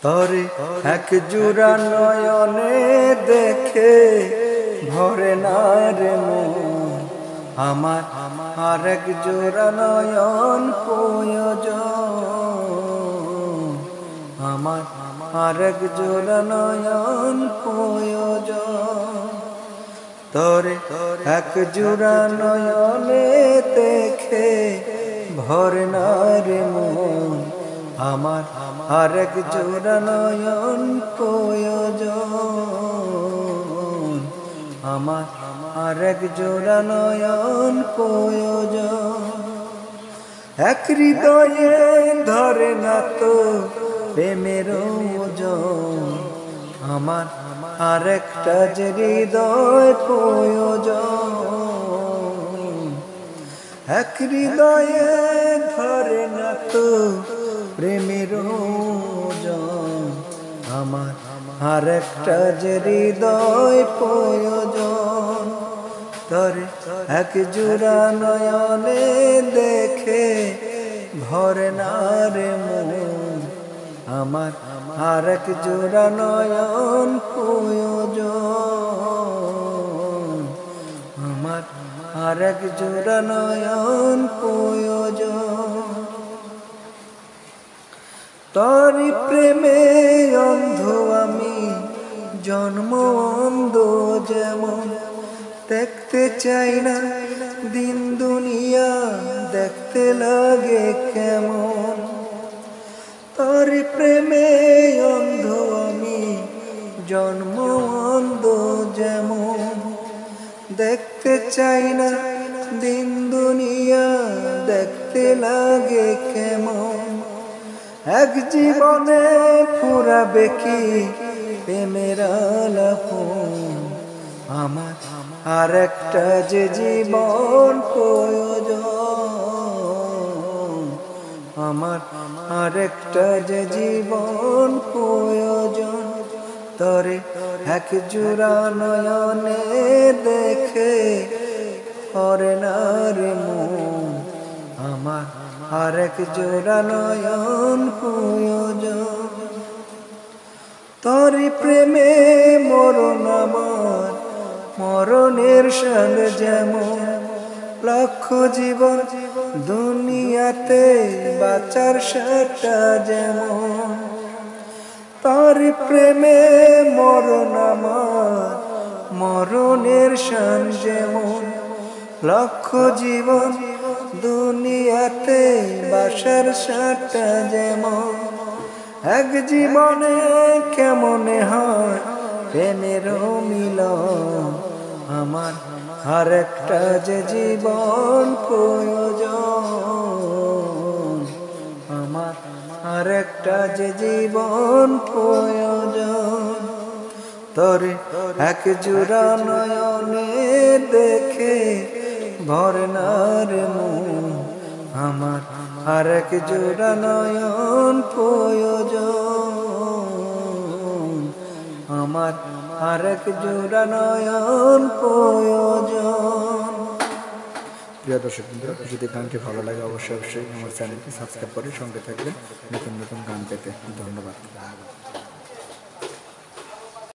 তরে এক জোড়া নয়নে দেখে ভরে না রে মন, আমার আরেক জোড়া নয়ন প্রয়োজন, আমার আরেক জোড়া নয়ন প্রয়োজন। তরে এক জোড়া নয়নে দেখে ভরে না রে মন, আমার আরেক জোড়া নয়ন প্রয়োজন, আমার আরেক জোড়া নয়ন প্রয়োজন। এক হৃদয়ে ধরে না তো প্রেমের ওজন, আমার আরেকটা যে হৃদয় প্রয়োজন। এক হৃদয়ে ধরে না তো প্রেমের ওজন, আমার আরেকটা যে হৃদয় প্রয়োজন। তরে এক জোড়া নয়নে দেখে ভরে না রে মন, আমার আরেক জোড়া নয়ন প্রয়োজন, আমার আরেক জোড়া নয়ন প্রয়োজন। তোরি প্রেমে অন্ধ আমি জন্ম অন্ধ যেমন, দেখতে চাই না দিন দুনিয়া দেখতে লাগে কেমন। তোরি প্রেমে অন্ধ আমি জন্ম অন্ধ যেমন, দেখতে চাই না দিন দুনিয়া দেখতে লাগে কেমন। এক জীবনে ফুরাবে কি প্রেমের আলাপন, আমার আরেকটা যে জীবন প্রয়োজন, আমার আরেকটা যে জীবন প্রয়োজন। তরে এক জোড়া নয়নে দেখে ভরে না রে মন, আমার আরেক জোড়া নয়ন প্রয়োজন। তোরি প্রেমে মরণ আমার মরণের সঙ্গে যেমন, লক্ষ জীবন দুনিয়াতে বাঁচার সাথটা যেমন। তোরি প্রেমে মরণ আমার মরণের সঙ্গে যেমন, লক্ষ জীবন দুনিয়াতে বাসার সাথটা যেমন। এক জীবনে কেমনে হয় প্রেমের মিলন, আমার আরেকটা যে জীবন প্রয়োজন, আমার আরেকটা যে জীবন প্রয়োজন। তোরে এক জোড়া নয়নে দেখে ভরে না রে মন, আমার আরেক জোড়া নয়ন প্রয়োজন, আমার আরেক জোড়া নয়ন প্রয়োজন। প্রিয় দর্শক বন্ধুরা, যদি গানটি ভালো লাগে অবশ্যই আমার চ্যানেলটি সাবস্ক্রাইব করে সঙ্গে থাকবেন নতুন নতুন গান পেতে। ধন্যবাদ।